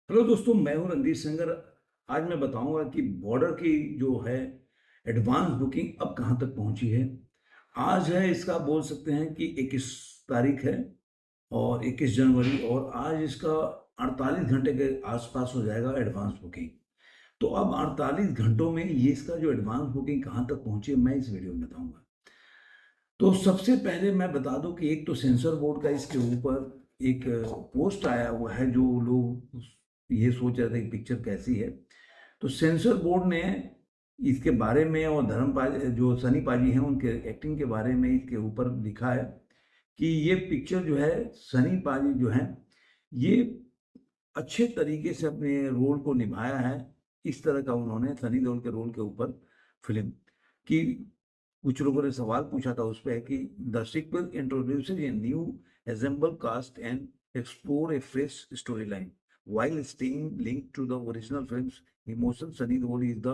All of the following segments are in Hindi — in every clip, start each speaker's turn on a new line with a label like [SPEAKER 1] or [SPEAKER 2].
[SPEAKER 1] हेलो दोस्तों, मैं हूं रणदीप सिंगर। आज मैं बताऊंगा कि बॉर्डर की जो है एडवांस बुकिंग अब कहां तक पहुंची है। आज है इसका बोल सकते हैं कि 21 तारीख है और 21 जनवरी, और आज इसका 48 घंटे के आसपास हो जाएगा एडवांस बुकिंग। तो अब 48 घंटों में ये इसका जो एडवांस बुकिंग कहां तक पहुंची है, मैं इस वीडियो में बताऊंगा। तो सबसे पहले मैं बता दूं कि एक तो सेंसर बोर्ड का इसके ऊपर एक पोस्ट आया हुआ है। जो लोग ये सोच रहे थे कि पिक्चर कैसी है, तो सेंसर बोर्ड ने इसके बारे में, और धर्मपाल जो सनी पाजी हैं उनके एक्टिंग के बारे में इसके ऊपर लिखा है कि ये पिक्चर जो है, सनी पाजी जो है ये अच्छे तरीके से अपने रोल को निभाया है। इस तरह का उन्होंने सनी देओल के रोल के ऊपर फिल्म की। कुछ लोगों ने सवाल पूछा था उस पे कि the sequel introduces a new ensemble cast and explore a fresh story line while staying linked to the original film's emotion. Sunny Deol is the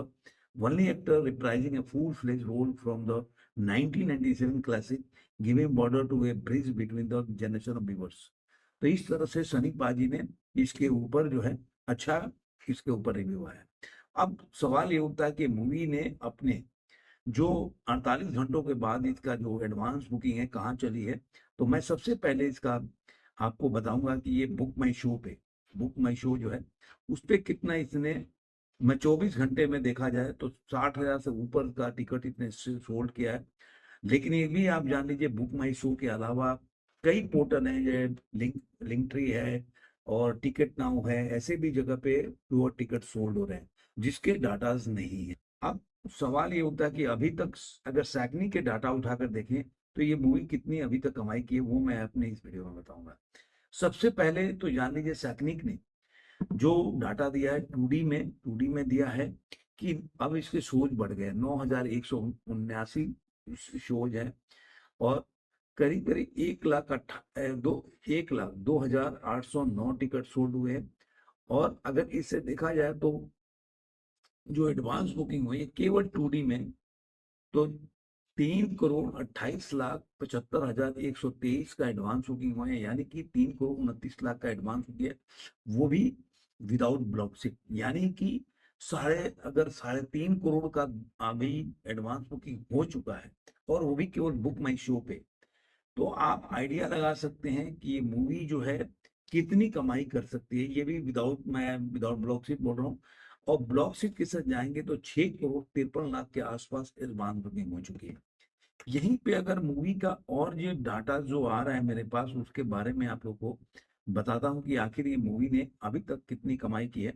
[SPEAKER 1] only actor reprising a full-fledged role from the 1997 classic, giving border to a bridge between the generation of viewers. तो इस तरह से सनी पाजी ने इसके ऊपर जो है अच्छा इसके ऊपर रिव्यू आया। अब सवाल ये उठता है कि मूवी ने अपने जो 48 घंटों के बाद इसका जो एडवांस बुकिंग है कहाँ चली है। तो मैं सबसे पहले इसका आपको बताऊंगा कि ये बुक माई शो पे, बुक माई शो जो है उस पे कितना इसने, मैं 24 घंटे में देखा जाए तो 60,000 से ऊपर का टिकट इसने सोल्ड किया है। लेकिन ये भी आप जान लीजिए, बुक माई शो के अलावा कई पोर्टल हैं, जो लिंक ट्री है और टिकट नाउ है, ऐसे भी जगह पे प्योर टिकट सोल्ड हो रहे हैं जिसके डाटाज नहीं है। अब सवाल ये होता है कि अभी तक अगर सैकनी के डाटा उठाकर देखें तो ये मूवी कितनी अभी तक कमाई की है, वो मैं अपने इस वीडियो में बताऊंगा। सबसे पहले तो जान लीजिए सैकनिक ने जो डाटा दिया है 2D में दिया है कि अब इसके शोज बढ़ गए, 9,179 शोज है, और करीब करीब 1,02,809 टिकट सोल्ड हुए हैं। और अगर इसे देखा जाए तो जो एडवांस बुकिंग हुई है केवल 2D में, तो 3,28,75,123 का एडवांस बुकिंग हुआ है, यानी कि 3,29,00,000 का एडवांस हो गया, वो भी विदाउट ब्लॉक सिप। यानी कि साढ़े अगर 3.5 करोड़ का अभी एडवांस बुकिंग हो चुका है, और वो भी केवल बुक माई शो पे। तो आप आइडिया लगा सकते हैं कि ये मूवी जो है कितनी कमाई कर सकती है। ये भी मैं विदाउट ब्लॉक सीट बोल रहा हूँ, और ब्लॉक सीट के साथ जाएंगे तो 6,53,00,000 के आसपास एडवांस बुकिंग हो चुकी है। यहीं पे अगर मूवी का और ये डाटा जो आ रहा है मेरे पास, उसके बारे में आप लोग को बताता हूँ कि आखिर ये मूवी ने अभी तक कितनी कमाई की है।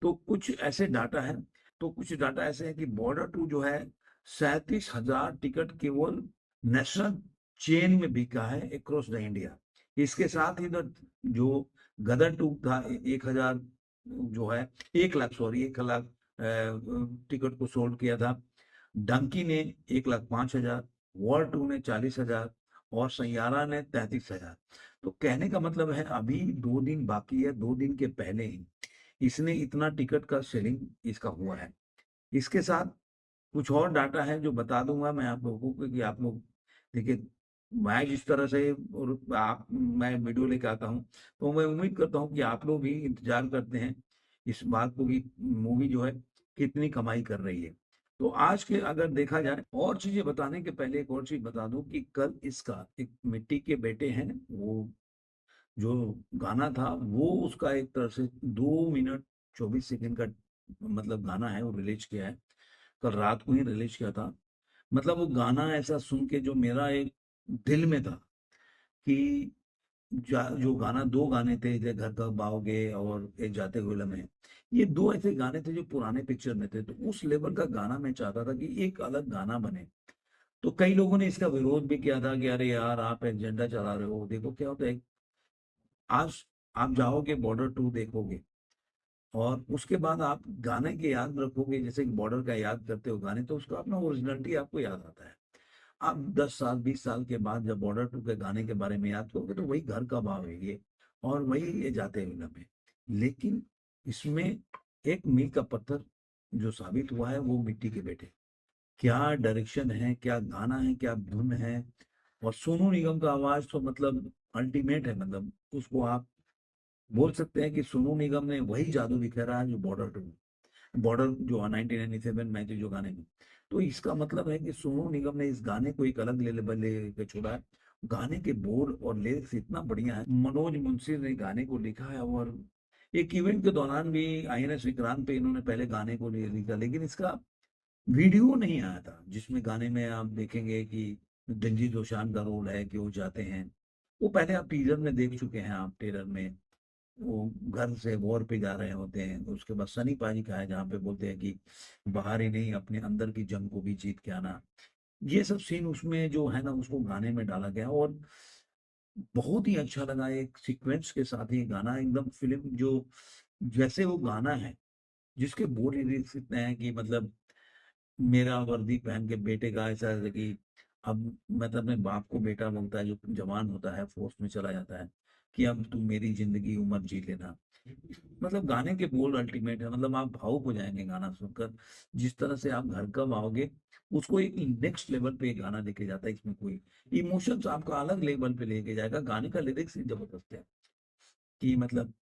[SPEAKER 1] तो कुछ ऐसे डाटा है, तो कुछ डाटा ऐसे है कि बॉर्डर टू जो है 37,000 टिकट केवल नेशनल चेन में बिका है अक्रॉस द इंडिया। इसके साथ ही जो गदर टू था 1,000 जो है 1 लाख, सॉरी 1 लाख टिकट को सोल्ड किया था। डंकी ने 1,05,000, वॉर टू ने 40,000 और सैयारा ने 33,000। तो कहने का मतलब है अभी 2 दिन बाकी है, 2 दिन के पहले ही इसने इतना टिकट का सेलिंग इसका हुआ है। इसके साथ कुछ और डाटा है जो बता दूंगा मैं आप लोगों को कि आप लोग देखिए। मैं जिस तरह से और आप मैं वीडियो लेकर आता हूँ, तो मैं उम्मीद करता हूँ कि आप लोग भी इंतजार करते हैं इस बात को कि मूवी जो है कितनी कमाई कर रही है। तो आज के अगर देखा जाए, और चीजें बताने के पहले एक और चीज बता दूं कि कल इसका एक मिट्टी के बेटे हैं, वो जो गाना था वो उसका एक तरह से 2 मिनट 24 सेकंड का मतलब गाना है, वो रिलीज किया है। कल रात को ही रिलीज किया था। मतलब वो गाना ऐसा सुन के जो मेरा एक दिल में था कि जो गाना, 2 गाने थे, जय घर का बाओगे और एक जाते हुए लम्हे, ये 2 ऐसे गाने थे जो पुराने पिक्चर में थे। तो उस लेवल का गाना मैं चाहता था कि एक अलग गाना बने। तो कई लोगों ने इसका विरोध भी किया था कि अरे यार आप एजेंडा चला रहे हो। देखो क्या होता है, आज आप जाओगे बॉर्डर टू देखोगे और उसके बाद आप गाने के याद रखोगे, जैसे कि बॉर्डर का याद करते हो गाने, तो उसका अपना ओरिजिनलिटी आपको याद आता है। आप 10 साल 20 साल के बाद जब बॉर्डर टू के गाने के बारे में याद करोगे तो वही घर का भाव है ये, और वही ये जाते हुए लम्हे। लेकिन इसमें एक मील का पत्थर जो साबित हुआ है वो मिट्टी के बेटे। क्या डायरेक्शन है, क्या गाना है, क्या धुन है। और सोनू निगम का आवाज तो मतलब अल्टीमेट है, मतलब उसको आप बोल सकते हैं कि सोनू निगम ने वही जादू बिखेरा है जो बॉर्डर जो 1997 में थी जो गाने में। तो इसका मतलब है कि सोनू निगम ने इस गाने को एक अलग लेवल लेके छोड़ा है। गाने के बोल और लिरिक्स इतना बढ़िया है। मनोज मुंशी ने गाने को लिखा है, और एक इवेंट के दौरान भी INS विक्रांत पे इन्होंने पहले गाने को लिखा, लेकिन इसका वीडियो नहीं आया था, जिसमें गाने में आप देखेंगे कि दिलजीत दोसांझ का रोल है कि वो जाते हैं। वो पहले आप टीजर में देख चुके हैं, आप टेलर में वो घर से वॉर पे जा रहे होते हैं। उसके बाद सनी पाजी का है जहाँ पे बोलते हैं कि बाहर ही नहीं अपने अंदर की जंग को भी जीत के आना। ये सब सीन उसमें जो है ना, उसको गाने में डाला गया, और बहुत ही अच्छा लगा। एक सीक्वेंस के साथ ही गाना एकदम फिल्म जो जैसे वो गाना है, जिसके बोल लिरिक्स इतने हैं कि मतलब मेरा वर्दी पहन के बेटे का ऐसा है कि अब मतलब अपने बाप को बेटा बोलता है जो जवान होता है, फोर्स में चला जाता है, कि अब तुम मेरी जिंदगी उम्र जी लेना। मतलब गाने के बोल अल्टीमेट है, मतलब आप भावुक हो जाएंगे गाना सुनकर। जिस तरह से आप घर कब आओगे, उसको एक नेक्स्ट लेवल पे ये गाना लेके जाता है। इसमें कोई इमोशंस आपका अलग लेवल पे लेके जाएगा। गाने का लिरिक्स ही जबरदस्त है कि मतलब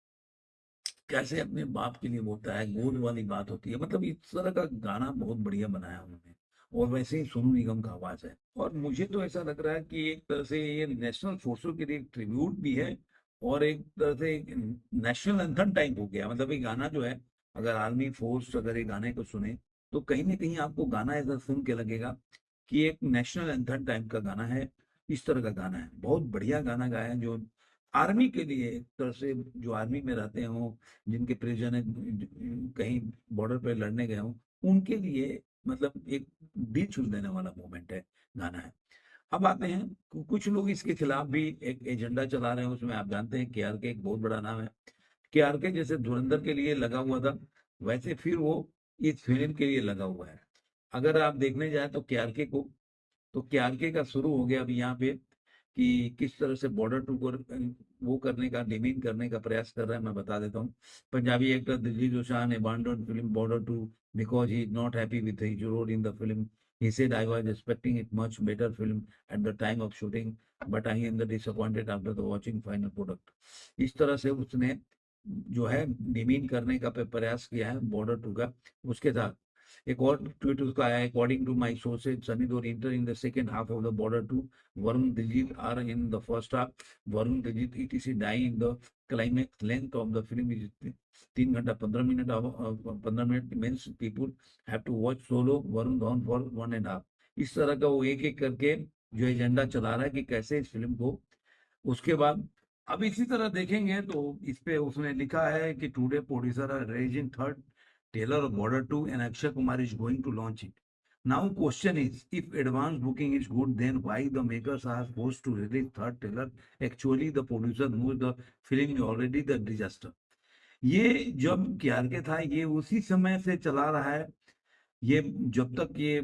[SPEAKER 1] कैसे अपने बाप के लिए बोलता है, गोद वाली बात होती है। मतलब इस तरह का गाना बहुत बढ़िया बनाया उन्होंने। और वैसे ही सोनू निगम का आवाज है, और मुझे तो ऐसा लग रहा है कि एक तरह से ये नेशनल फोर्सों के लिए एक ट्रिब्यूट भी है, और एक तरह से एक नेशनल एंथम टाइप हो गया। मतलब ये गाना जो है, अगर आर्मी फोर्स अगर ये गाने को सुने, तो कहीं ना कहीं आपको गाना ऐसा सुन के लगेगा कि एक नेशनल एंथम टाइप का गाना है। इस तरह का गाना है, बहुत बढ़िया गाना गाया है, जो आर्मी के लिए एक तरह से, जो आर्मी में रहते हों, जिनके परिजन कहीं बॉर्डर पे लड़ने गए हों, उनके लिए मतलब एक दिल छू देने वाला मोमेंट है, गाना है। अब आते हैं कुछ लोग इसके खिलाफ भी एक एजेंडा चला रहे हैं। उसमें आप जानते हैं KRK एक बहुत बड़ा नाम है। KRK जैसे धुरंधर के लिए लगा हुआ था, वैसे फिर वो इस फिल्म के लिए लगा हुआ है। अगर आप देखने जाए तो KRK को, तो KRK का शुरू हो गया अभी यहाँ पे कि किस तरह से बॉर्डर टू को वो करने का, डिमीन करने का प्रयास कर रहा है। मैं बता देता हूँ। Punjabi actor Diljit Dosanjh abandoned film Border 2 because he is not happy with his role in the film. He said, I was expecting it much better film at the time of shooting, but I am disappointed after the watching final product. इस तरह से उसने जो है डिमीन करने का प्रयास किया है बॉर्डर 2 का। उसके साथ एक और ट्वीट उसका आया, according to my sources Sunny Deol enter in the second half of the Border 2, Varun Diljit are in the first half. Varun Diljit etc die in the climax. Length of the film is 3 घंटा 15 minute. 15 minute means people have to watch solo Varun Dhawan for 1.5. इस तरह का वो एक एक करके जो एजेंडा चला रहा है कि कैसे इस फिल्म को। उसके बाद अब इसी तरह देखेंगे तो इस पे उसने लिखा है कि today producer are raising third trailer of Border 2 and Akshay Kumar is going to launch it. Now question is, if advance booking is good, then why the makers are forced to release third trailer? Actually, the producer knows the film is already the disaster. ये जब KRK था, ये उसी समय से चला रहा है। ये जब तक ये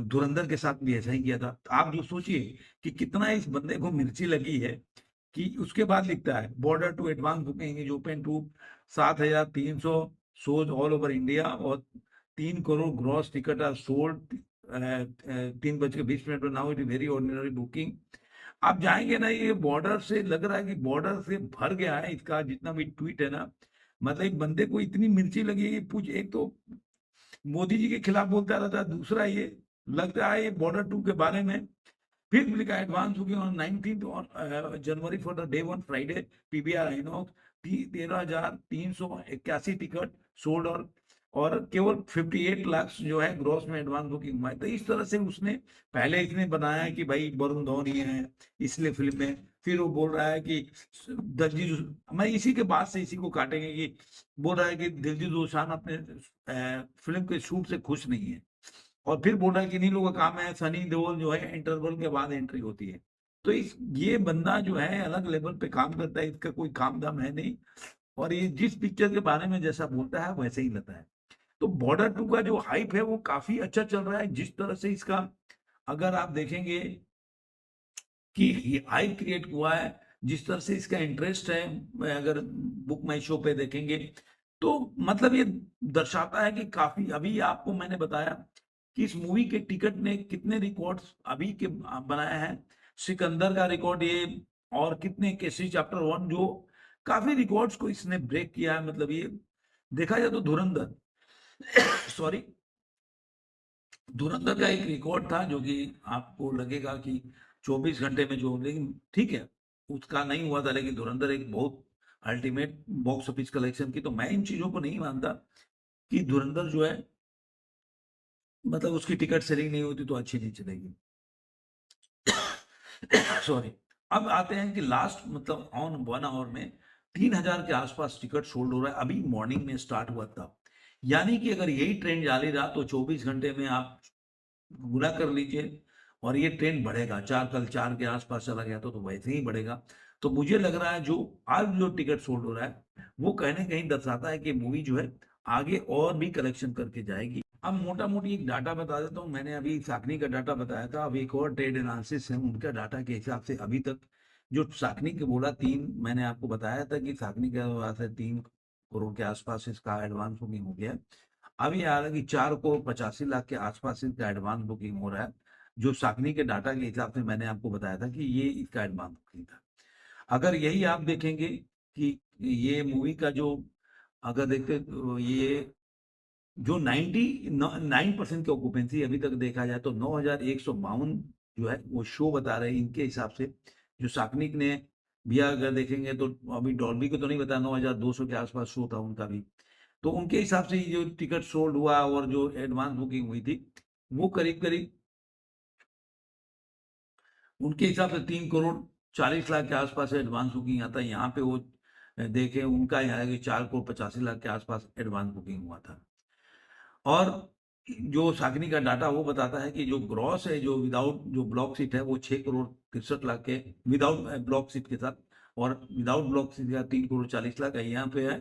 [SPEAKER 1] धुरंधर के साथ भी ऐसा ही किया था। तो आप जो सोचिए कि कितना इस बंदे को मिर्ची लगी है कि उसके बाद लिखता है Border two advance booking is open to 7,300 shows all over India, और 3 crore gross ticket are sold 3:20 now it is very ordinary booking. आप जाएंगे ना, ये बॉर्डर से लग रहा है कि बॉर्डर से भर गया है इसका जितना भी ट्वीट है ना। मतलब एक बंदे को इतनी मिर्ची लगी है कि पूछ, एक तो मोदी जी के खिलाफ बोलता रहता है, दूसरा ये लगता है ये बॉर्डर 2 के बारे में। फिर लिखा advance booking on 19 January for the day 1 Friday PVR INOX 13,381 ticket sold, और केवल 58 लाख जो है ग्रॉस में एडवांस बुकिंग हुआ है। तो इस तरह से उसने पहले इसने बनाया कि भाई वरुण धवन ही है इसलिए फिल्म में। फिर वो बोल रहा है कि दिलजीत, मैं इसी के बाद से इसी को काटेंगे कि बोल रहा है कि दिलजीत दोसांझ अपने फिल्म के शूट से खुश नहीं है, और फिर बोल रहा है कि इन्हीं लोगों का काम है, सनी देओल जो है इंटरवल के बाद एंट्री होती है। तो इस ये बंदा जो है अलग लेवल पे काम करता है, इसका कोई काम दाम है नहीं, और ये जिस पिक्चर के बारे में जैसा बोलता है वैसे ही लेता है। तो बॉर्डर 2 का जो हाइप है वो काफी अच्छा चल रहा है। जिस तरह से इसका अगर आप देखेंगे कि हाइप क्रिएट हुआ है, जिस तरह से इसका इंटरेस्ट है, अगर बुक माई शो पे देखेंगे तो मतलब ये दर्शाता है कि काफी, अभी आपको मैंने बताया कि इस मूवी के टिकट ने कितने रिकॉर्ड्स अभी के बनाए हैं। सिकंदर का रिकॉर्ड ये, और कितने केसी चैप्टर 1 जो काफी रिकॉर्ड्स को इसने ब्रेक किया है। मतलब ये देखा जाए तो धुरंधर सॉरी, धुरंधर का एक रिकॉर्ड था जो कि आपको लगेगा कि 24 घंटे में जो, लेकिन ठीक है उसका नहीं हुआ था, लेकिन धुरंधर एक बहुत अल्टीमेट बॉक्स ऑफिस कलेक्शन की। तो मैं इन चीजों को नहीं मानता कि धुरंधर जो है मतलब उसकी टिकट सेलिंग नहीं होती तो अच्छी नहीं चलेगी। सॉरी। अब आते हैं कि लास्ट मतलब ऑन 1 आवर में 3000 के आसपास टिकट सोल्ड हो रहा है, अभी मॉर्निंग में स्टार्ट हुआ था। यानी कि अगर यही ट्रेंड जारी रहा तो 24 घंटे में आप गुना कर लीजिए और ये ट्रेंड बढ़ेगा। कल 4 के आसपास चला गया तो वैसे ही बढ़ेगा। तो मुझे लग रहा है जो आज जो टिकट सोल्ड हो रहा है वो कहीं ना कहीं दर्शाता है कि मूवी जो है आगे और भी कलेक्शन करके जाएगी। अब मोटा मोटी एक डाटा बता देता हूँ। मैंने अभी साकनी का डाटा बताया था, अब एक और ट्रेड एनालिसिस है उनका डाटा के हिसाब से अभी तक जो साकनी के बोला तीन, मैंने आपको बताया था कि साकनी के पास 3 करोड़ के आसपास इसका एडवांस बुकिंग हो गया। अब ये आ रहा है कि 4 करोड़ 85 लाख के आसपास इसका एडवांस बुकिंग हो रहा है। जो साकनी के डाटा के हिसाब से मैंने आपको बताया था कि ये इसका एडवांस बुकिंग था। अगर यही आप देखेंगे कि ये मूवी का जो अगर देखते तो ये जो 99% की ऑक्यूपेंसी अभी तक देखा जाए तो 9152 जो है वो शो बता रहे हैं इनके हिसाब से। जो साकनिक ने भी अगर देखेंगे तो अभी डॉल्बी को तो नहीं बताया, 9200 के आसपास शो था उनका भी। तो उनके हिसाब से जो टिकट सोल्ड हुआ और जो एडवांस बुकिंग हुई थी वो करीब करीब उनके हिसाब से 3 करोड़ 40 लाख के आसपास एडवांस बुकिंग आता है। यहाँ पे वो देखें उनका यहाँ है कि 4 करोड़ 85 लाख के आसपास एडवांस बुकिंग हुआ था। और जो सागनी का डाटा वो बताता है कि जो ग्रॉस है जो विदाउट जो ब्लॉक सीट है वो 6 करोड़ 63 लाख के विदाउट ब्लॉक सीट के साथ, और विदाउट ब्लॉक सीट का 3 करोड़ 40 लाख है। यहाँ पे है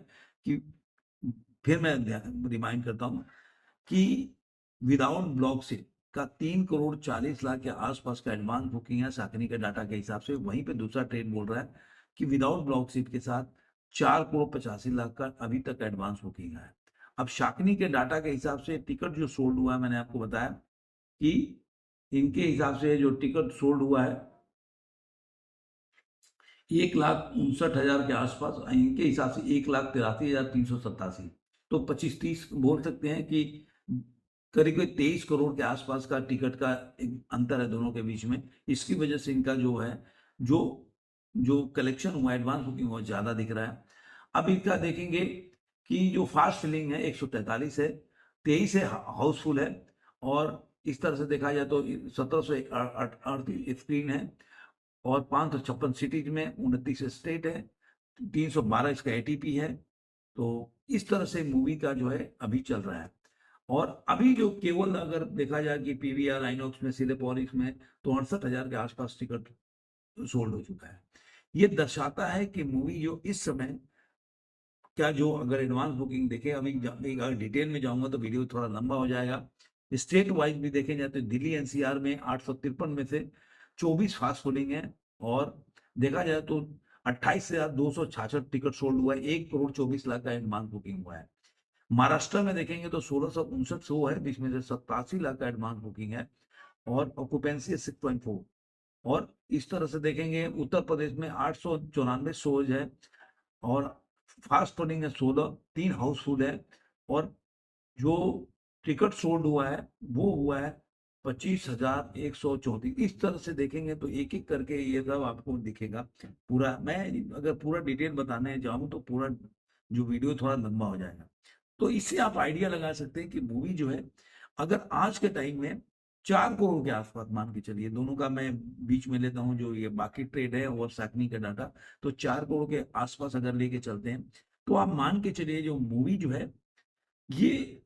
[SPEAKER 1] कि फिर मैं रिमाइंड करता हूँ कि विदाउट ब्लॉक सीट का 3 करोड़ 40 लाख के आसपास का एडवांस बुकिंग है साकनी के डाटा के हिसाब से। वहीं पे दूसरा ट्रेड बोल रहा है कि विदाउट ब्लॉक सीट के साथ 4 करोड़ 85 लाख का अभी तक एडवांस बुकिंग है। अब शाकनी के डाटा के हिसाब से टिकट जो सोल्ड हुआ है मैंने आपको बताया कि इनके हिसाब से जो टिकट सोल्ड हुआ है 1,59,000 के आसपास, इनके हिसाब से 1,83,387। तो 25-30 बोल सकते हैं कि करीब करीब 23 करोड़ के आसपास का टिकट का एक अंतर है दोनों के बीच में। इसकी वजह से इनका जो है जो जो कलेक्शन हुआ एडवांस बुकिंग हुआ ज्यादा दिख रहा है। अब इनका देखेंगे कि जो फास्ट फिलिंग है 143 है, 23 है हाउसफुल है, और इस तरह से देखा जाए तो 1738 स्क्रीन है, और 556 सिटीज में 29 स्टेट है, 312 इसका एटीपी है। तो इस तरह से मूवी का जो है अभी चल रहा है। और अभी जो केवल अगर देखा जाए कि पीवीआर आइनॉक्स में सिनेपॉलिस में तो 68,000 के आसपास टिकट सोल्ड हो चुका है। ये दर्शाता है कि मूवी जो इस समय क्या जो अगर एडवांस बुकिंग देखें, अभी अगर डिटेल में जाऊंगा तो वीडियो थोड़ा लंबा हो जाएगा। स्टेट वाइज भी देखे जाए तो दिल्ली एनसीआर में 853 में से 24 फास्ट फूडिंग है, और देखा जाए तो 28,266 टिकट सोल्ड हुआ है, 1 करोड़ 24 लाख का एडवांस बुकिंग हुआ है। महाराष्ट्र में देखेंगे तो 1659 शो है, जिसमें से 87 लाख का एडवांस बुकिंग है, और ऑक्यूपेंसी है 6.4। और इस तरह से देखेंगे उत्तर प्रदेश में 894 शोज है, और फास्ट फूडिंग है 16, 3 हाउसफुल है, और जो टिकट सोल्ड हुआ है वो हुआ है 25,134। इस तरह से देखेंगे तो एक एक करके ये सब आपको दिखेगा। पूरा मैं अगर पूरा डिटेल बताने जाऊं तो पूरा जो वीडियो थोड़ा लंबा हो जाएगा। तो इससे आप आइडिया लगा सकते हैं कि मूवी जो है अगर आज के टाइम में 4 करोड़ के आसपास मान के चलिए, दोनों का मैं बीच में लेता हूं जो ये बाकी ट्रेड है और साकनी का डाटा, तो 4 करोड़ के आसपास अगर लेके चलते हैं तो आप मान के चलिए जो मूवी जो है ये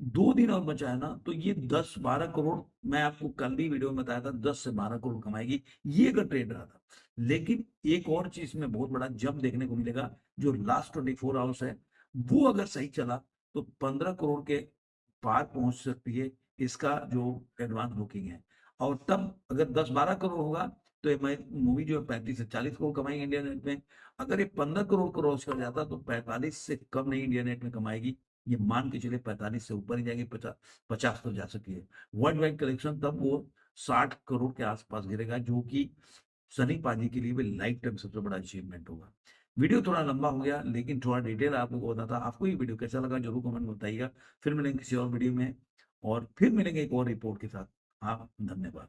[SPEAKER 1] 2 दिन और बचा है ना तो ये 10-12 करोड़, मैं आपको कल भी वीडियो में बताया था 10 से 12 करोड़ कमाएगी ये अगर ट्रेड रहा था। लेकिन एक और चीज में बहुत बड़ा जंप देखने को मिलेगा, जो लास्ट 24 आवर्स है वो अगर सही चला तो 15 करोड़ के पार पहुंच सकती है इसका जो एडवांस बुकिंग है। और तब अगर 10-12 करोड़ होगा तो मूवी जो है 35 से 40 करोड़ कमाएंगे इंडिया नेट में। अगर ये 15 करोड़ क्रॉस कर जाता तो 45 से कम नहीं इंडिया नेट में कमाएगी, ये मान के चले 45 से ऊपर ही जाएगी, 50 तो जा सकती है। वर्ल्ड वाइड कलेक्शन तब वो 60 करोड़ के आसपास गिरेगा, जो कि सनी पाजी के लिए भी लाइफ टाइम सबसे बड़ा अचीवमेंट होगा। वीडियो थोड़ा लंबा हो गया, लेकिन थोड़ा डिटेल आपको बताता था। आपको ये वीडियो कैसा लगा जरूर कमेंट में बताइएगा। फिर मिलेंगे किसी और वीडियो में, और फिर मिलेंगे एक और रिपोर्ट के साथ। हाँ, धन्यवाद।